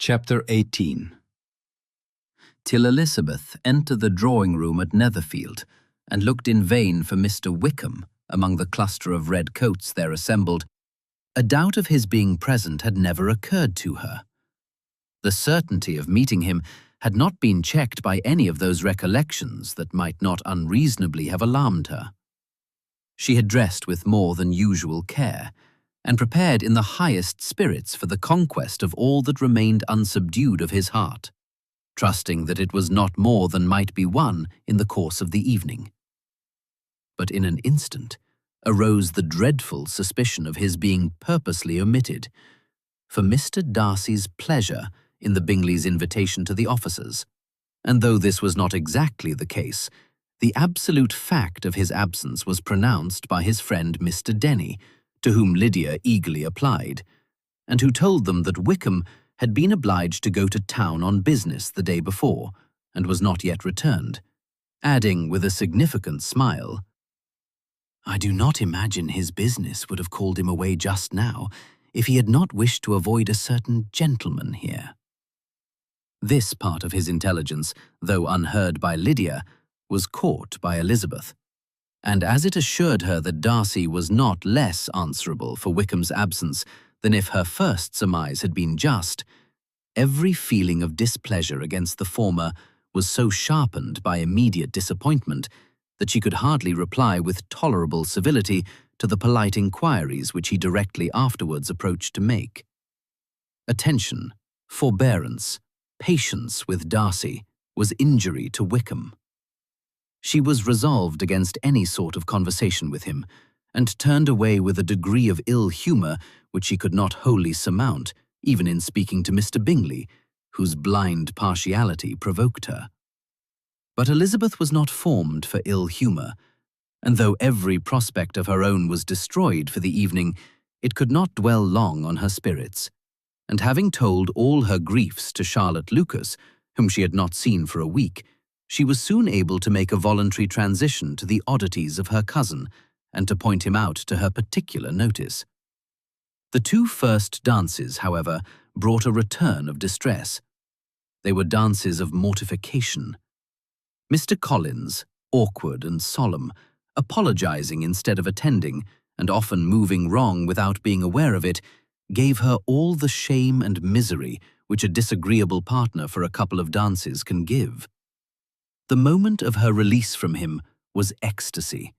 Chapter 18. Till Elizabeth entered the drawing-room at Netherfield and looked in vain for Mr. Wickham among the cluster of red coats there assembled, a doubt of his being present had never occurred to her. The certainty of meeting him had not been checked by any of those recollections that might not unreasonably have alarmed her. She had dressed with more than usual care, and prepared in the highest spirits for the conquest of all that remained unsubdued of his heart, trusting that it was not more than might be won in the course of the evening. But in an instant arose the dreadful suspicion of his being purposely omitted, for Mr. Darcy's pleasure in the Bingleys' invitation to the officers, and though this was not exactly the case, the absolute fact of his absence was pronounced by his friend Mr. Denny, to whom Lydia eagerly applied, and who told them that Wickham had been obliged to go to town on business the day before, and was not yet returned, adding with a significant smile, "I do not imagine his business would have called him away just now if he had not wished to avoid a certain gentleman here." This part of his intelligence, though unheard by Lydia, was caught by Elizabeth, and as it assured her that Darcy was not less answerable for Wickham's absence than if her first surmise had been just, every feeling of displeasure against the former was so sharpened by immediate disappointment that she could hardly reply with tolerable civility to the polite inquiries which he directly afterwards approached to make. Attention, forbearance, patience with Darcy was injury to Wickham. She was resolved against any sort of conversation with him, and turned away with a degree of ill humour which she could not wholly surmount, even in speaking to Mr. Bingley, whose blind partiality provoked her. But Elizabeth was not formed for ill humour, and though every prospect of her own was destroyed for the evening, it could not dwell long on her spirits, and having told all her griefs to Charlotte Lucas, whom she had not seen for a week, she was soon able to make a voluntary transition to the oddities of her cousin, and to point him out to her particular notice. The two first dances, however, brought a return of distress. They were dances of mortification. Mr. Collins, awkward and solemn, apologizing instead of attending, and often moving wrong without being aware of it, gave her all the shame and misery which a disagreeable partner for a couple of dances can give. The moment of her release from him was ecstasy.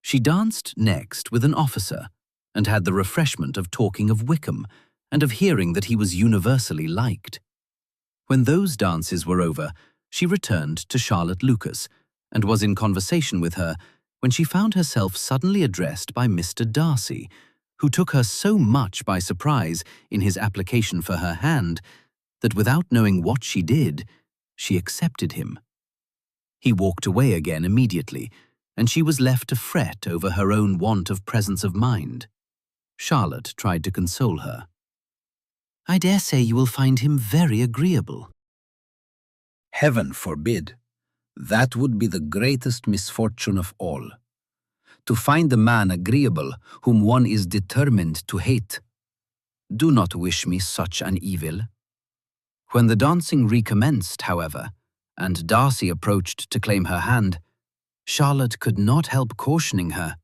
She danced next with an officer, and had the refreshment of talking of Wickham, and of hearing that he was universally liked. When those dances were over, she returned to Charlotte Lucas, and was in conversation with her, when she found herself suddenly addressed by Mr. Darcy, who took her so much by surprise in his application for her hand, that without knowing what she did, she accepted him. He walked away again immediately, and she was left to fret over her own want of presence of mind. Charlotte tried to console her. "I dare say you will find him very agreeable." "Heaven forbid! That would be the greatest misfortune of all. To find a man agreeable whom one is determined to hate. Do not wish me such an evil." When the dancing recommenced, however, and Darcy approached to claim her hand, Charlotte could not help cautioning her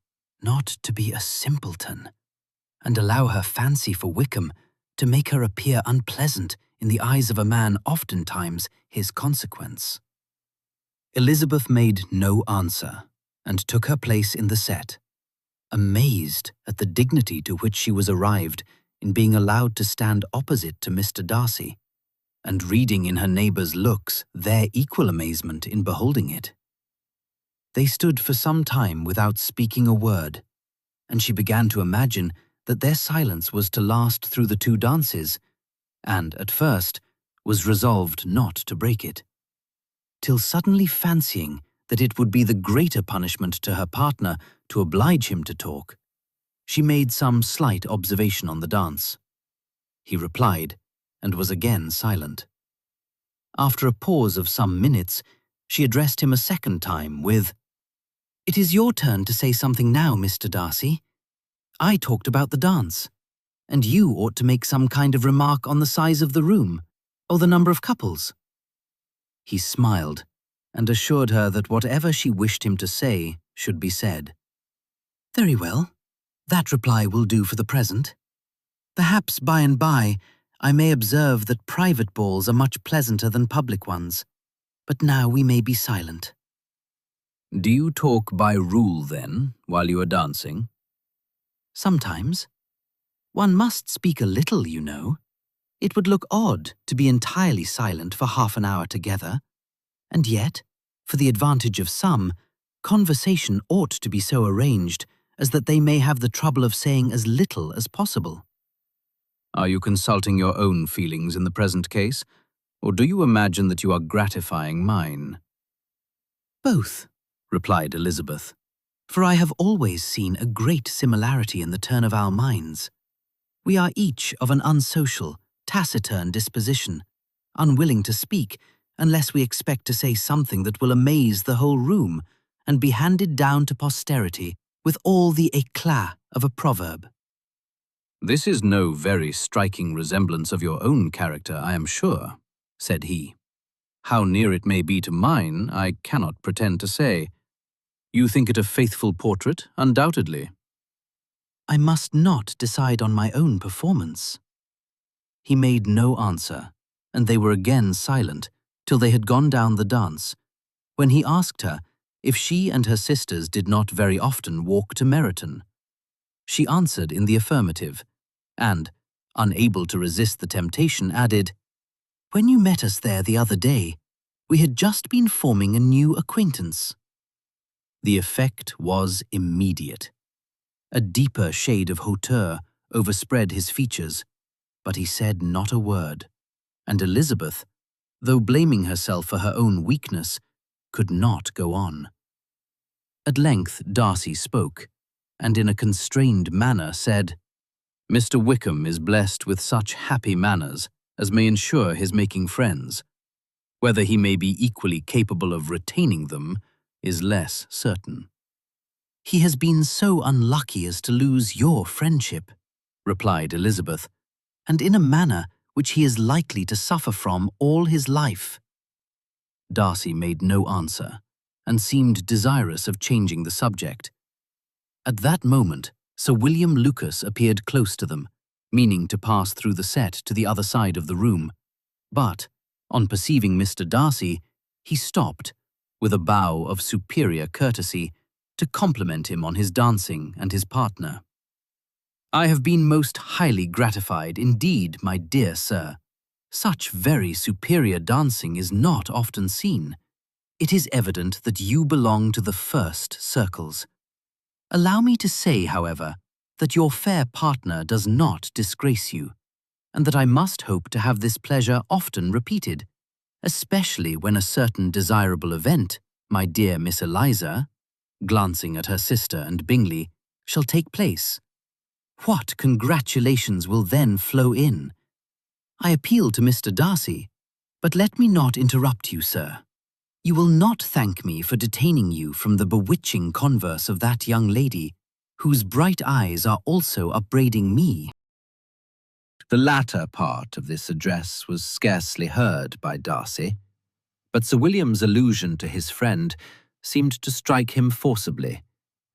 not to be a simpleton, and allow her fancy for Wickham to make her appear unpleasant in the eyes of a man oftentimes his consequence. Elizabeth made no answer, and took her place in the set, amazed at the dignity to which she was arrived in being allowed to stand opposite to Mr. Darcy, and reading in her neighbours' looks their equal amazement in beholding it. They stood for some time without speaking a word, and she began to imagine that their silence was to last through the two dances, and, at first, was resolved not to break it, till suddenly fancying that it would be the greater punishment to her partner to oblige him to talk, she made some slight observation on the dance. He replied, and was again silent. After a pause of some minutes, she addressed him a second time with, "It is your turn to say something now, Mr. Darcy. I talked about the dance, and you ought to make some kind of remark on the size of the room, "Oh, the number of couples." He smiled and assured her that whatever she wished him to say should be said. "Very well. That reply will do for the present. Perhaps by and by I may observe that private balls are much pleasanter than public ones, but now we may be silent." Do you talk by rule, then, while you are dancing? "Sometimes. One must speak a little, you know. It would look odd to be entirely silent for half an hour together, and yet, for the advantage of some, conversation ought to be so arranged as that they may have the trouble of saying as little as possible." Are you consulting your own feelings in the present case, or do you imagine that you are gratifying mine? "Both," replied Elizabeth, "for I have always seen a great similarity in the turn of our minds. We are each of an unsocial, taciturn disposition, unwilling to speak unless we expect to say something that will amaze the whole room and be handed down to posterity with all the éclat of a proverb." This is no very striking resemblance of your own character, I am sure, said he. How near it may be to mine, I cannot pretend to say. You think it a faithful portrait, undoubtedly. "I must not decide on my own performance." He made no answer, and they were again silent till they had gone down the dance, when he asked her if she and her sisters did not very often walk to Meryton. She answered in the affirmative, and, unable to resist the temptation, added, "When you met us there the other day, we had just been forming a new acquaintance." The effect was immediate. A deeper shade of hauteur overspread his features, but he said not a word, and Elizabeth, though blaming herself for her own weakness, could not go on. At length Darcy spoke, and in a constrained manner said, "Mr. Wickham is blessed with such happy manners as may ensure his making friends. Whether he may be equally capable of retaining them is less certain." "He has been so unlucky as to lose your friendship," replied Elizabeth, "and in a manner which he is likely to suffer from all his life." Darcy made no answer, and seemed desirous of changing the subject. At that moment, Sir William Lucas appeared close to them, meaning to pass through the set to the other side of the room, but, on perceiving Mr. Darcy, he stopped, with a bow of superior courtesy, to compliment him on his dancing and his partner. "I have been most highly gratified indeed, my dear sir. Such very superior dancing is not often seen. It is evident that you belong to the first circles. Allow me to say, however, that your fair partner does not disgrace you, and that I must hope to have this pleasure often repeated, especially when a certain desirable event, my dear Miss Eliza," glancing at her sister and Bingley, "shall take place. What congratulations will then flow in! I appeal to Mr. Darcy, but let me not interrupt you, sir. You will not thank me for detaining you from the bewitching converse of that young lady, whose bright eyes are also upbraiding me." The latter part of this address was scarcely heard by Darcy, but Sir William's allusion to his friend seemed to strike him forcibly,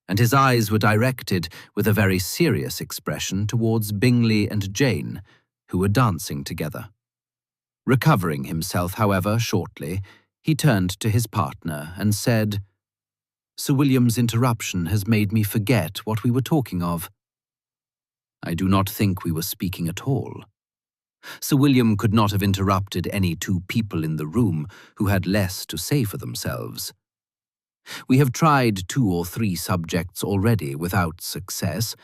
and his eyes were directed with a very serious expression towards Bingley and Jane, who were dancing together. Recovering himself, however, shortly, he turned to his partner and said, "Sir William's interruption has made me forget what we were talking of." "I do not think we were speaking at all. Sir William could not have interrupted any two people in the room who had less to say for themselves. We have tried 2 or 3 subjects already without success,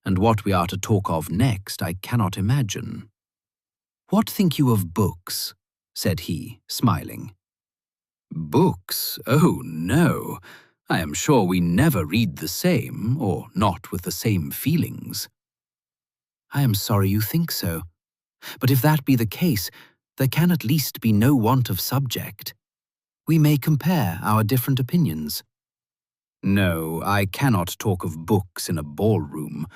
and what we are to talk of next I cannot imagine." "What think you of books?" said he, smiling. "Books? Oh, no. I am sure we never read the same, or not with the same feelings." "I am sorry you think so. But if that be the case, there can at least be no want of subject. We may compare our different opinions." "No, I cannot talk of books in a ballroom.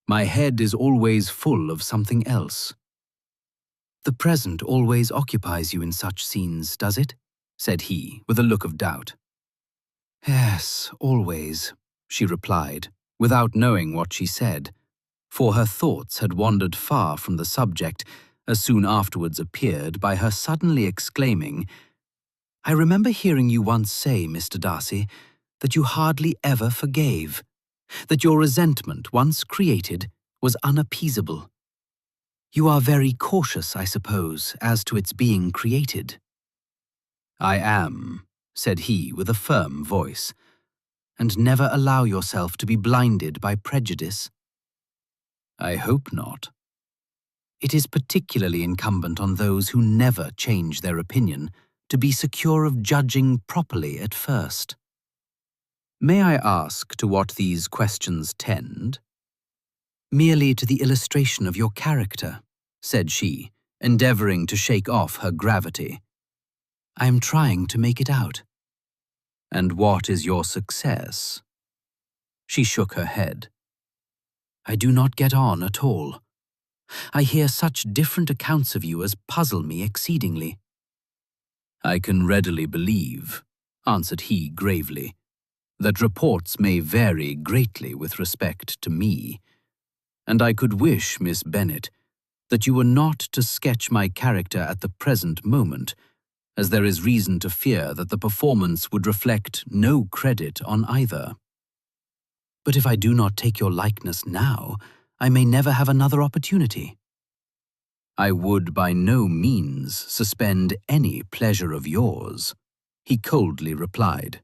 My head is always full of something else." "The present always occupies you in such scenes, does it?" said he, with a look of doubt. "Yes, always," she replied, without knowing what she said, for her thoughts had wandered far from the subject, as soon afterwards appeared by her suddenly exclaiming, "I remember hearing you once say, Mr. Darcy, that you hardly ever forgave, that your resentment, once created, was unappeasable. You are very cautious, I suppose, as to its being created." "I am," said he with a firm voice. "And never allow yourself to be blinded by prejudice?" "I hope not." "It is particularly incumbent on those who never change their opinion to be secure of judging properly at first." "May I ask to what these questions tend?" "Merely to the illustration of your character," said she, endeavoring to shake off her gravity. "I am trying to make it out." "And what is your success?" She shook her head. "I do not get on at all. I hear such different accounts of you as puzzle me exceedingly." "I can readily believe," answered he gravely, "that reports may vary greatly with respect to me, and I could wish, Miss Bennet, that you were not to sketch my character at the present moment, as there is reason to fear that the performance would reflect no credit on either." "But if I do not take your likeness now, I may never have another opportunity." "I would by no means suspend any pleasure of yours," he coldly replied.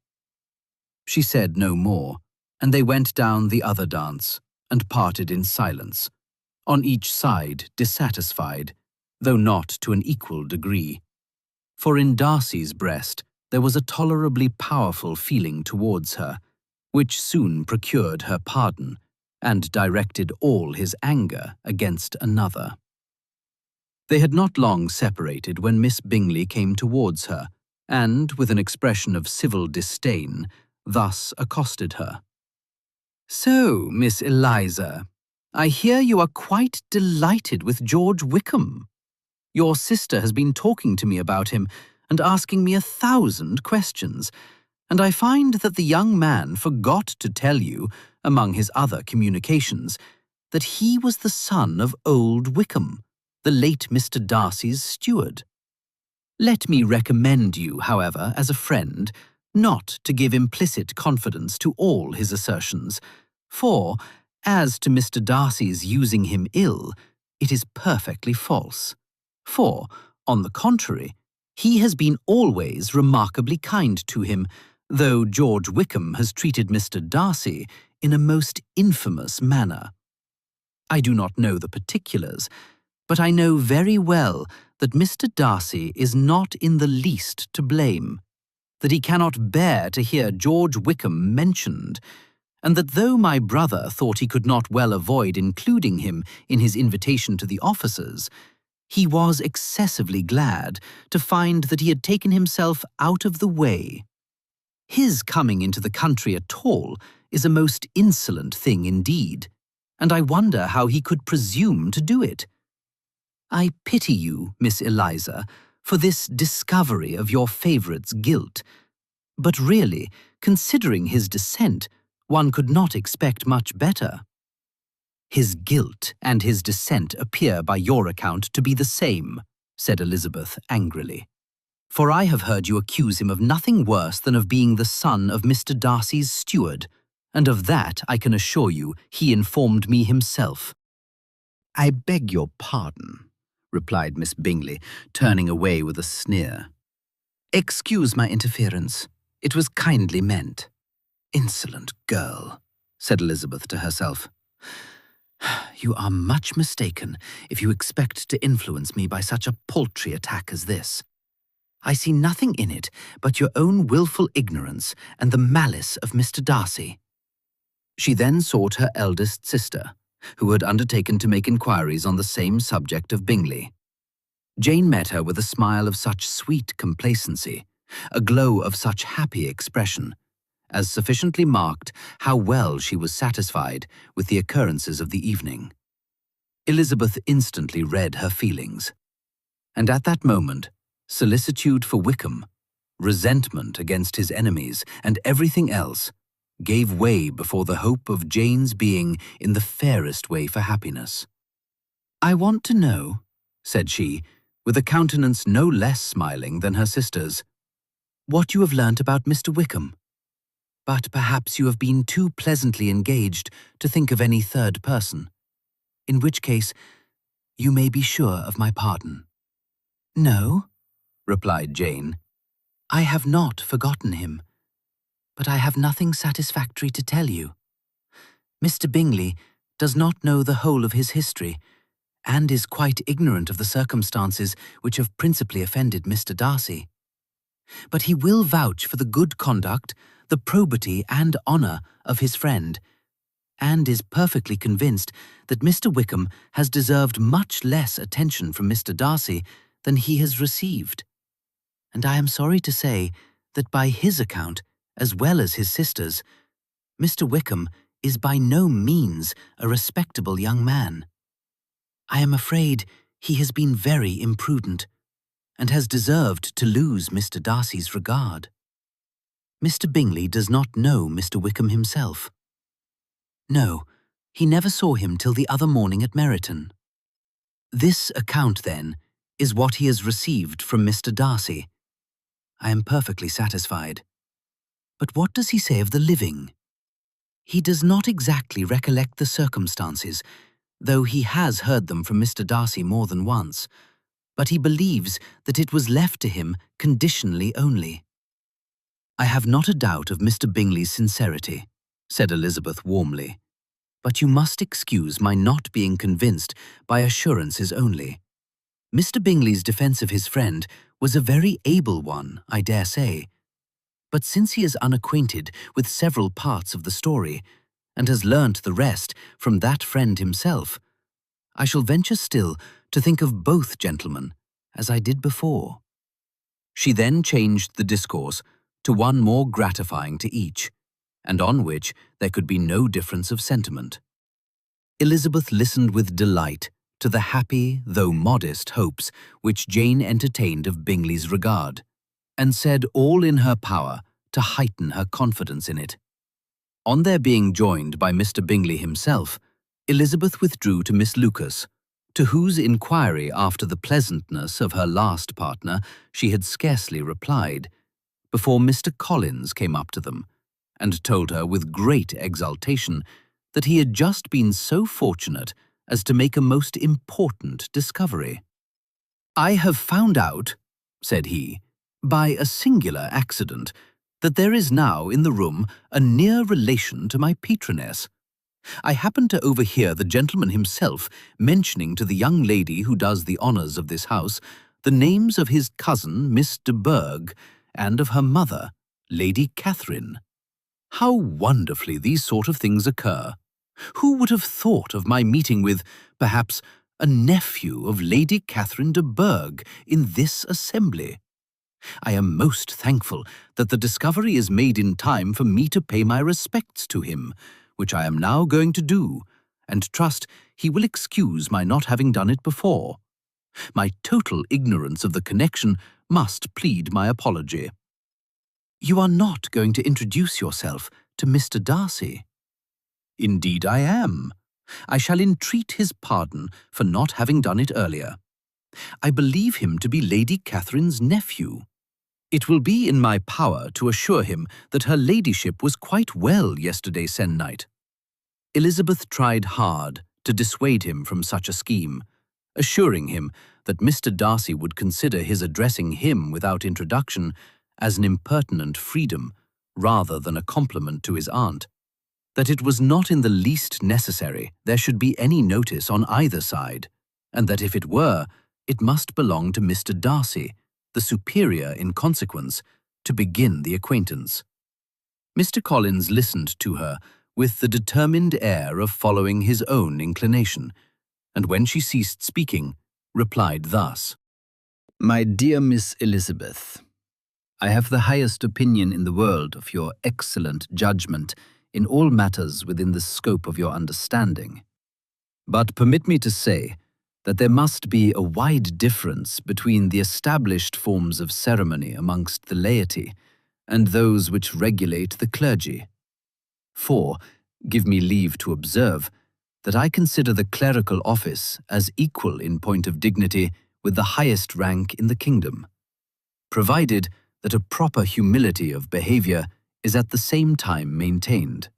She said no more, and they went down the other dance and parted in silence, on each side dissatisfied, though not to an equal degree. For in Darcy's breast there was a tolerably powerful feeling towards her, which soon procured her pardon and directed all his anger against another. They had not long separated when Miss Bingley came towards her, and, with an expression of civil disdain, thus accosted her. "So, Miss Eliza, I hear you are quite delighted with George Wickham. Your sister has been talking to me about him and asking me 1,000 questions, and I find that the young man forgot to tell you, among his other communications, that he was the son of old Wickham, the late Mr. Darcy's steward. Let me recommend you, however, as a friend, not to give implicit confidence to all his assertions, for, as to Mr. Darcy's using him ill, it is perfectly false. For, on the contrary, he has been always remarkably kind to him, though George Wickham has treated Mr. Darcy in a most infamous manner. I do not know the particulars, but I know very well that Mr. Darcy is not in the least to blame, that he cannot bear to hear George Wickham mentioned, and that though my brother thought he could not well avoid including him in his invitation to the officers, he was excessively glad to find that he had taken himself out of the way. His coming into the country at all is a most insolent thing indeed, and I wonder how he could presume to do it. I pity you, Miss Eliza, for this discovery of your favourite's guilt, but really, considering his descent, one could not expect much better." "His guilt and his descent appear by your account to be the same," said Elizabeth angrily. "For I have heard you accuse him of nothing worse than of being the son of Mr. Darcy's steward, and of that I can assure you he informed me himself." "I beg your pardon," replied Miss Bingley, turning away with a sneer. "Excuse my interference. It was kindly meant." "Insolent girl," said Elizabeth to herself. "You are much mistaken if you expect to influence me by such a paltry attack as this. I see nothing in it but your own wilful ignorance and the malice of Mr. Darcy." She then sought her eldest sister, who had undertaken to make inquiries on the same subject of Bingley. Jane met her with a smile of such sweet complacency, a glow of such happy expression, as sufficiently marked how well she was satisfied with the occurrences of the evening. Elizabeth instantly read her feelings. And at that moment, solicitude for Wickham, resentment against his enemies, and everything else gave way before the hope of Jane's being in the fairest way for happiness. "I want to know," said she, with a countenance no less smiling than her sister's, "what you have learnt about Mr. Wickham. But perhaps you have been too pleasantly engaged to think of any third person, in which case you may be sure of my pardon." "No," replied Jane, "I have not forgotten him, but I have nothing satisfactory to tell you. Mr. Bingley does not know the whole of his history, and is quite ignorant of the circumstances which have principally offended Mr. Darcy. But he will vouch for the good conduct, the probity and honour of his friend, and is perfectly convinced that Mr. Wickham has deserved much less attention from Mr. Darcy than he has received. And I am sorry to say that by his account, as well as his sister's, Mr. Wickham is by no means a respectable young man. I am afraid he has been very imprudent, and has deserved to lose Mr. Darcy's regard. Mr. Bingley does not know Mr. Wickham himself. No, he never saw him till the other morning at Meryton. This account, then, is what he has received from Mr. Darcy. I am perfectly satisfied. But what does he say of the living? He does not exactly recollect the circumstances, though he has heard them from Mr. Darcy more than once, but he believes that it was left to him conditionally only. "I have not a doubt of Mr. Bingley's sincerity," said Elizabeth warmly, "but you must excuse my not being convinced by assurances only. Mr. Bingley's defence of his friend was a very able one, I dare say, but since he is unacquainted with several parts of the story, and has learnt the rest from that friend himself, I shall venture still to think of both gentlemen as I did before." She then changed the discourse to one more gratifying to each, and on which there could be no difference of sentiment. Elizabeth listened with delight to the happy, though modest, hopes which Jane entertained of Bingley's regard, and said all in her power to heighten her confidence in it. On their being joined by Mr. Bingley himself, Elizabeth withdrew to Miss Lucas, to whose inquiry after the pleasantness of her last partner she had scarcely replied, before Mr. Collins came up to them, and told her with great exultation that he had just been so fortunate as to make a most important discovery. "I have found out," said he, "by a singular accident, that there is now in the room a near relation to my patroness. I happened to overhear the gentleman himself mentioning to the young lady who does the honours of this house the names of his cousin, Miss de Bourgh, and of her mother, Lady Catherine. How wonderfully these sort of things occur! Who would have thought of my meeting with, perhaps, a nephew of Lady Catherine de Bourgh in this assembly? I am most thankful that the discovery is made in time for me to pay my respects to him, which I am now going to do, and trust he will excuse my not having done it before. My total ignorance of the connection must plead my apology." "You are not going to introduce yourself to Mr. Darcy?" "Indeed I am. I shall entreat his pardon for not having done it earlier. I believe him to be Lady Catherine's nephew. It will be in my power to assure him that her ladyship was quite well yesterday se'nnight." Elizabeth tried hard to dissuade him from such a scheme, assuring him that Mr. Darcy would consider his addressing him without introduction as an impertinent freedom rather than a compliment to his aunt, that it was not in the least necessary there should be any notice on either side, and that if it were, it must belong to Mr. Darcy, the superior in consequence, to begin the acquaintance. Mr. Collins listened to her with the determined air of following his own inclination, and when she ceased speaking, replied thus: "My dear Miss Elizabeth, I have the highest opinion in the world of your excellent judgment in all matters within the scope of your understanding. But permit me to say that there must be a wide difference between the established forms of ceremony amongst the laity and those which regulate the clergy. For, give me leave to observe, that I consider the clerical office as equal in point of dignity with the highest rank in the kingdom, provided that a proper humility of behavior is at the same time maintained.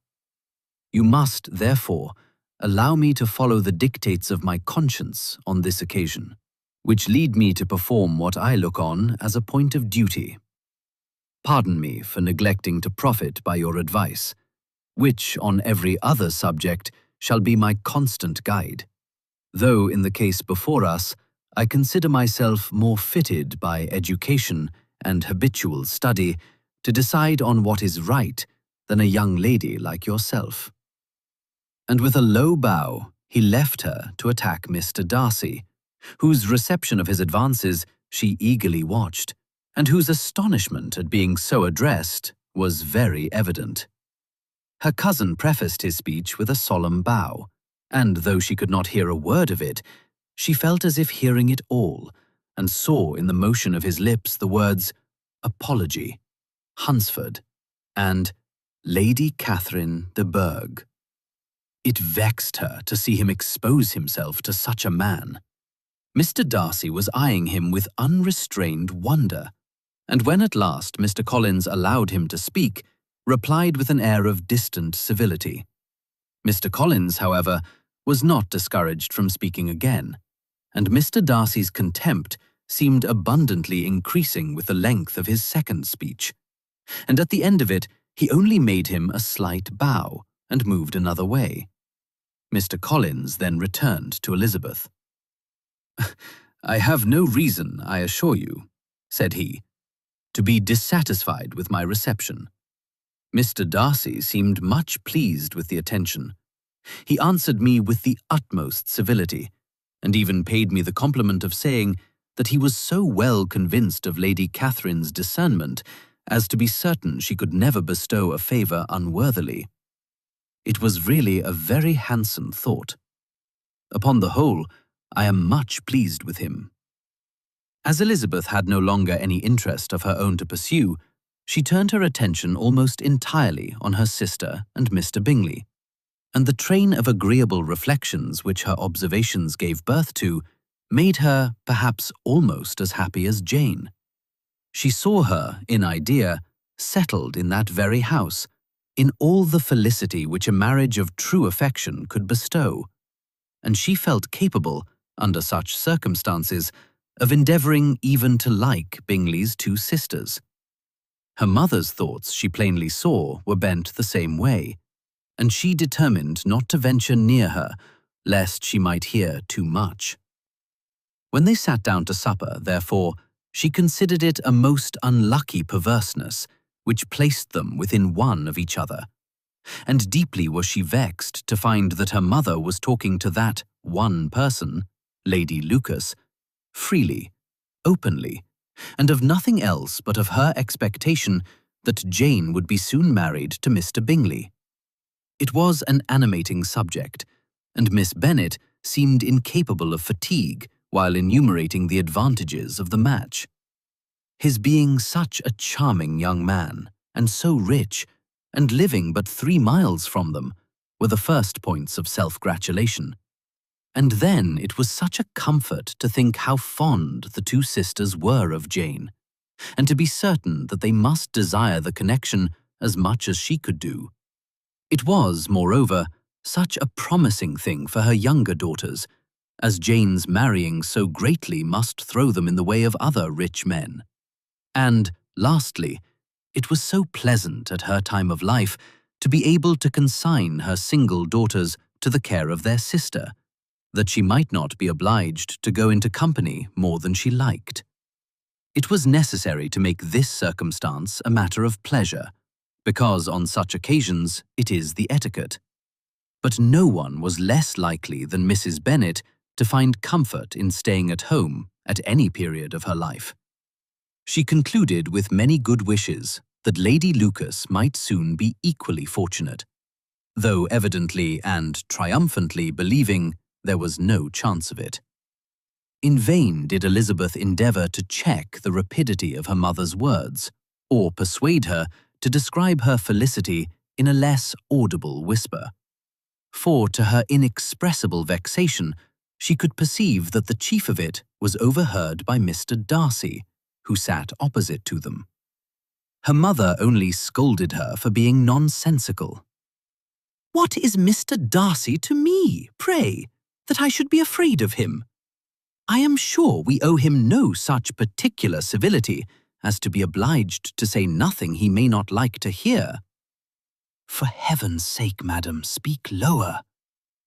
You must, therefore, allow me to follow the dictates of my conscience on this occasion, which lead me to perform what I look on as a point of duty. Pardon me for neglecting to profit by your advice, which, on every other subject, shall be my constant guide, though in the case before us, I consider myself more fitted by education and habitual study to decide on what is right than a young lady like yourself. And with a low bow, he left her to attack Mr. Darcy, whose reception of his advances she eagerly watched, and whose astonishment at being so addressed was very evident. Her cousin prefaced his speech with a solemn bow, and though she could not hear a word of it, she felt as if hearing it all, and saw in the motion of his lips the words apology, Hunsford, and Lady Catherine de Bourgh. It vexed her to see him expose himself to such a man. Mr. Darcy was eyeing him with unrestrained wonder, and when at last Mr. Collins allowed him to speak, replied with an air of distant civility. Mr. Collins, however, was not discouraged from speaking again, and Mr. Darcy's contempt seemed abundantly increasing with the length of his second speech, and at the end of it he only made him a slight bow and moved another way. Mr. Collins then returned to Elizabeth. "I have no reason, I assure you," said he, "to be dissatisfied with my reception." Mr. Darcy seemed much pleased with the attention. He answered me with the utmost civility, and even paid me the compliment of saying that he was so well convinced of Lady Catherine's discernment as to be certain she could never bestow a favour unworthily. It was really a very handsome thought. Upon the whole, I am much pleased with him. As Elizabeth had no longer any interest of her own to pursue, she turned her attention almost entirely on her sister and Mr. Bingley, and the train of agreeable reflections which her observations gave birth to made her, perhaps, almost as happy as Jane. She saw her, in idea, settled in that very house, in all the felicity which a marriage of true affection could bestow, and she felt capable, under such circumstances, of endeavouring even to like Bingley's two sisters. Her mother's thoughts, she plainly saw, were bent the same way, and she determined not to venture near her, lest she might hear too much. When they sat down to supper, therefore, she considered it a most unlucky perverseness which placed them within one of each other, and deeply was she vexed to find that her mother was talking to that one person, Lady Lucas, freely, openly, and of nothing else but of her expectation that Jane would be soon married to Mr. Bingley. It was an animating subject, and Miss Bennet seemed incapable of fatigue while enumerating the advantages of the match. His being such a charming young man, and so rich, and living but 3 miles from them, were the first points of self-gratulation. And then it was such a comfort to think how fond the two sisters were of Jane, and to be certain that they must desire the connection as much as she could do. It was, moreover, such a promising thing for her younger daughters, as Jane's marrying so greatly must throw them in the way of other rich men. And, lastly, it was so pleasant at her time of life to be able to consign her single daughters to the care of their sister, that she might not be obliged to go into company more than she liked. It was necessary to make this circumstance a matter of pleasure, because on such occasions it is the etiquette. But no one was less likely than Mrs. Bennet to find comfort in staying at home at any period of her life. She concluded with many good wishes that Lady Lucas might soon be equally fortunate, though evidently and triumphantly believing there was no chance of it. In vain did Elizabeth endeavour to check the rapidity of her mother's words, or persuade her to describe her felicity in a less audible whisper. For, to her inexpressible vexation, she could perceive that the chief of it was overheard by Mr. Darcy, who sat opposite to them. Her mother only scolded her for being nonsensical. "What is Mr. Darcy to me, pray, that I should be afraid of him? I am sure we owe him no such particular civility as to be obliged to say nothing he may not like to hear." "For heaven's sake, madam, speak lower.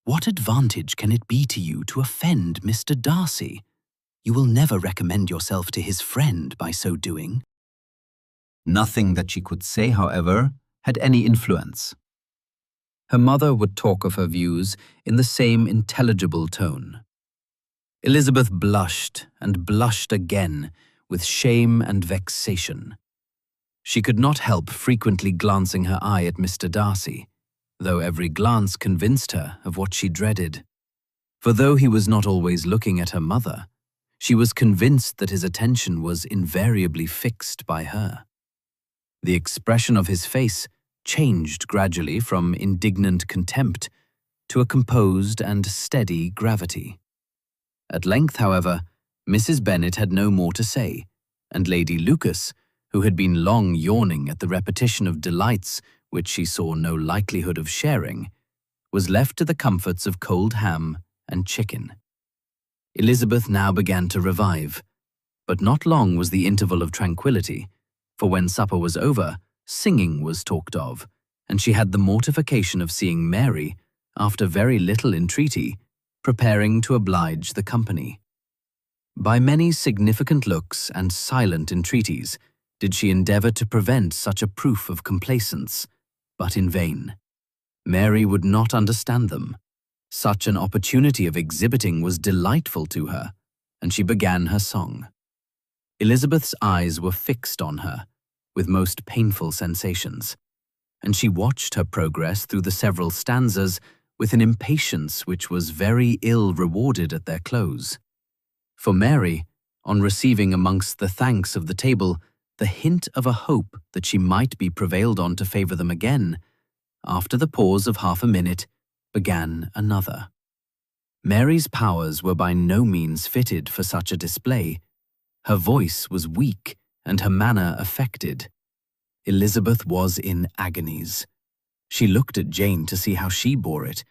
What advantage can it be to you to offend Mr. Darcy? You will never recommend yourself to his friend by so doing." Nothing that she could say, however, had any influence. Her mother would talk of her views in the same intelligible tone. Elizabeth blushed and blushed again with shame and vexation. She could not help frequently glancing her eye at Mr. Darcy, though every glance convinced her of what she dreaded. For though he was not always looking at her mother, she was convinced that his attention was invariably fixed by her. The expression of his face changed gradually from indignant contempt to a composed and steady gravity. At length, however, Mrs. Bennet had no more to say, and Lady Lucas, who had been long yawning at the repetition of delights which she saw no likelihood of sharing, was left to the comforts of cold ham and chicken. Elizabeth now began to revive, but not long was the interval of tranquillity, for when supper was over, singing was talked of, and she had the mortification of seeing Mary, after very little entreaty, preparing to oblige the company. By many significant looks and silent entreaties did she endeavour to prevent such a proof of complaisance, but in vain. Mary would not understand them. Such an opportunity of exhibiting was delightful to her, and she began her song. Elizabeth's eyes were fixed on her, with most painful sensations, and she watched her progress through the several stanzas with an impatience which was very ill rewarded at their close. For Mary, on receiving amongst the thanks of the table the hint of a hope that she might be prevailed on to favour them again, after the pause of half a minute, began another. Mary's powers were by no means fitted for such a display. Her voice was weak and her manner affected. Elizabeth was in agonies. She looked at Jane to see how she bore it,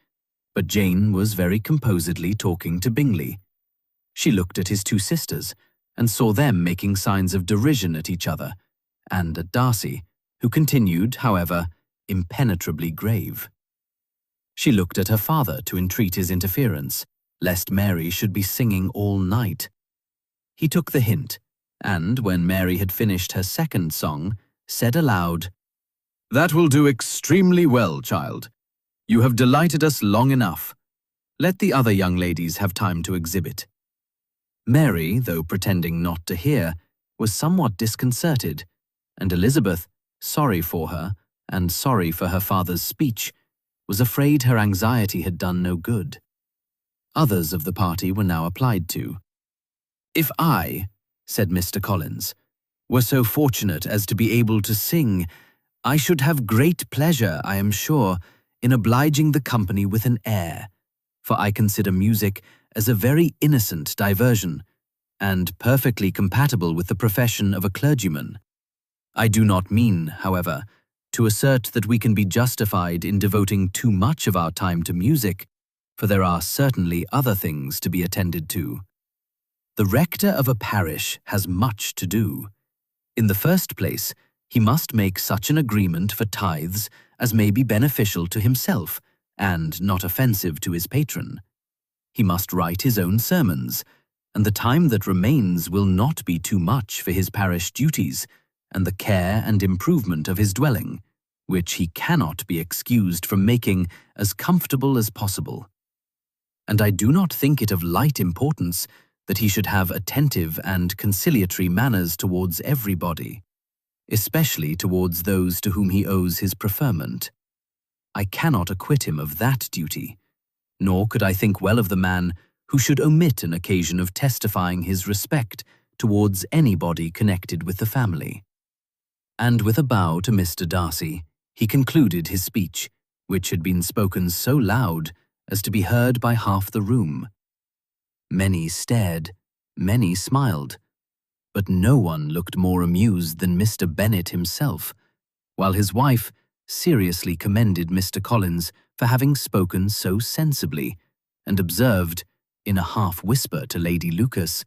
but Jane was very composedly talking to Bingley. She looked at his two sisters and saw them making signs of derision at each other, and at Darcy, who continued, however, impenetrably grave. She looked at her father to entreat his interference, lest Mary should be singing all night. He took the hint, and when Mary had finished her second song, said aloud, "That will do extremely well, child. You have delighted us long enough. Let the other young ladies have time to exhibit." Mary, though pretending not to hear, was somewhat disconcerted, and Elizabeth, sorry for her, and sorry for her father's speech, was afraid her anxiety had done no good. Others of the party were now applied to. "If I," said Mr. Collins, "were so fortunate as to be able to sing, I should have great pleasure, I am sure, in obliging the company with an air, for I consider music as a very innocent diversion, and perfectly compatible with the profession of a clergyman. I do not mean, however, to assert that we can be justified in devoting too much of our time to music, for there are certainly other things to be attended to. The rector of a parish has much to do. In the first place, he must make such an agreement for tithes as may be beneficial to himself and not offensive to his patron. He must write his own sermons, and the time that remains will not be too much for his parish duties and the care and improvement of his dwelling, which he cannot be excused from making as comfortable as possible. And I do not think it of light importance that he should have attentive and conciliatory manners towards everybody, especially towards those to whom he owes his preferment. I cannot acquit him of that duty, nor could I think well of the man who should omit an occasion of testifying his respect towards anybody connected with the family. And with a bow to Mr. Darcy, he concluded his speech, which had been spoken so loud as to be heard by half the room. Many stared, many smiled, but no one looked more amused than Mr. Bennet himself, while his wife seriously commended Mr. Collins for having spoken so sensibly, and observed, in a half-whisper to Lady Lucas,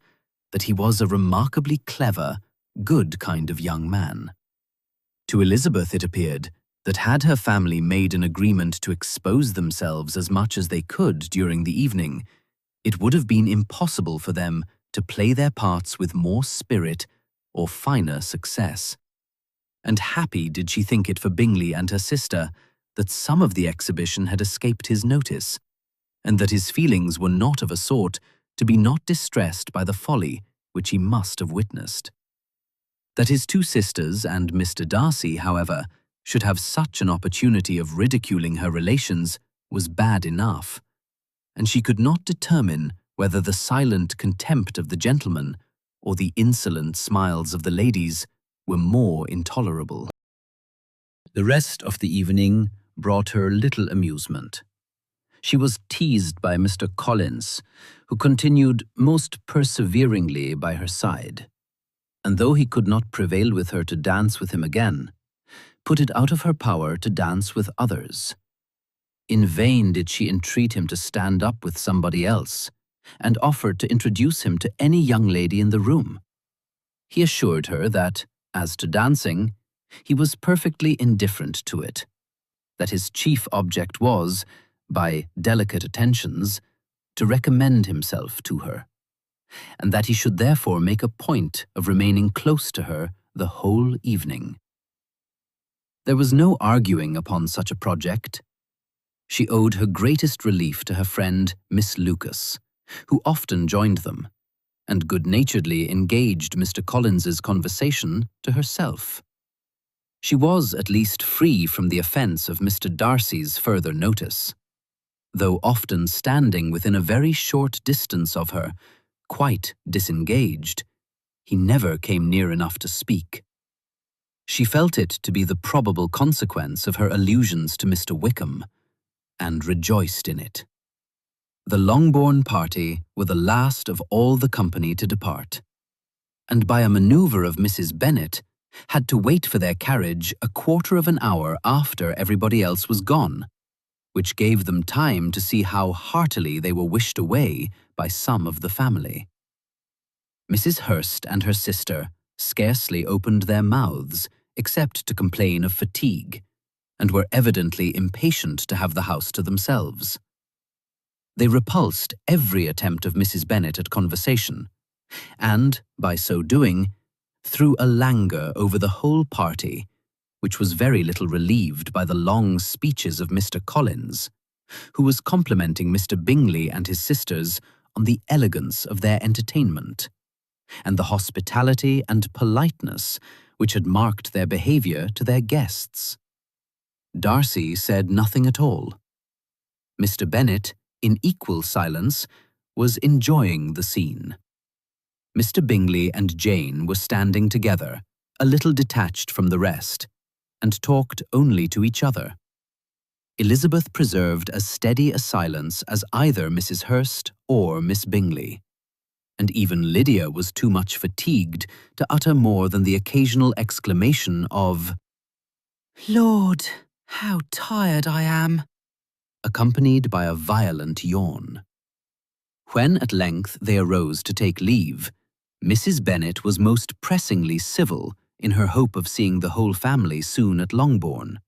that he was a remarkably clever, good kind of young man. To Elizabeth it appeared that had her family made an agreement to expose themselves as much as they could during the evening, it would have been impossible for them to play their parts with more spirit or finer success. And happy did she think it for Bingley and her sister that some of the exhibition had escaped his notice, and that his feelings were not of a sort to be not distressed by the folly which he must have witnessed. That his two sisters and Mr. Darcy, however, should have such an opportunity of ridiculing her relations was bad enough, and she could not determine whether the silent contempt of the gentlemen or the insolent smiles of the ladies were more intolerable. The rest of the evening brought her little amusement. She was teased by Mr. Collins, who continued most perseveringly by her side, and though he could not prevail with her to dance with him again, put it out of her power to dance with others. In vain did she entreat him to stand up with somebody else, and offered to introduce him to any young lady in the room. He assured her that, as to dancing, he was perfectly indifferent to it, that his chief object was, by delicate attentions, to recommend himself to her, and that he should therefore make a point of remaining close to her the whole evening. There was no arguing upon such a project. She owed her greatest relief to her friend Miss Lucas, who often joined them, and good-naturedly engaged Mr. Collins's conversation to herself. She was at least free from the offence of Mr. Darcy's further notice, though often standing within a very short distance of her, quite disengaged, he never came near enough to speak. She felt it to be the probable consequence of her allusions to Mr. Wickham, and rejoiced in it. The Longbourn party were the last of all the company to depart, and by a manoeuvre of Mrs. Bennet, had to wait for their carriage a quarter of an hour after everybody else was gone, which gave them time to see how heartily they were wished away by some of the family. Mrs. Hurst and her sister scarcely opened their mouths except to complain of fatigue, and were evidently impatient to have the house to themselves. They repulsed every attempt of Mrs. Bennet at conversation, and, by so doing, threw a languor over the whole party, which was very little relieved by the long speeches of Mr. Collins, who was complimenting Mr. Bingley and his sisters on the elegance of their entertainment, and the hospitality and politeness which had marked their behaviour to their guests. Darcy said nothing at all. Mr. Bennet, in equal silence, was enjoying the scene. Mr. Bingley and Jane were standing together, a little detached from the rest, and talked only to each other. Elizabeth preserved as steady a silence as either Mrs. Hurst or Miss Bingley, and even Lydia was too much fatigued to utter more than the occasional exclamation of, "Lord, how tired I am," accompanied by a violent yawn. When at length they arose to take leave, Mrs. Bennet was most pressingly civil in her hope of seeing the whole family soon at Longbourn,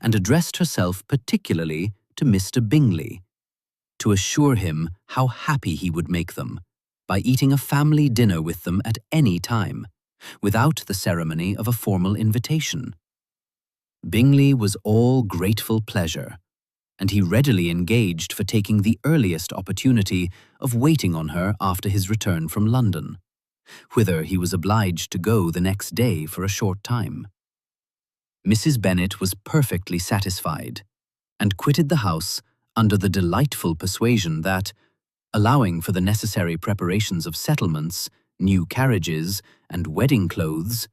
and addressed herself particularly to Mr. Bingley, to assure him how happy he would make them by eating a family dinner with them at any time, without the ceremony of a formal invitation. Bingley was all grateful pleasure, and he readily engaged for taking the earliest opportunity of waiting on her after his return from London, whither he was obliged to go the next day for a short time. Mrs. Bennet was perfectly satisfied, and quitted the house under the delightful persuasion that, allowing for the necessary preparations of settlements, new carriages, and wedding clothes,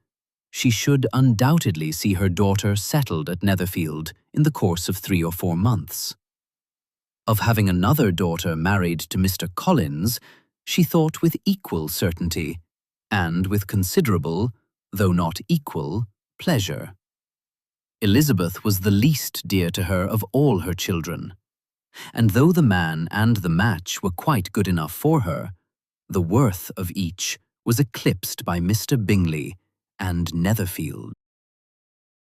she should undoubtedly see her daughter settled at Netherfield in the course of 3 or 4 months. Of having another daughter married to Mr. Collins, she thought with equal certainty, and with considerable, though not equal, pleasure. Elizabeth was the least dear to her of all her children, and though the man and the match were quite good enough for her, the worth of each was eclipsed by Mr. Bingley and Netherfield.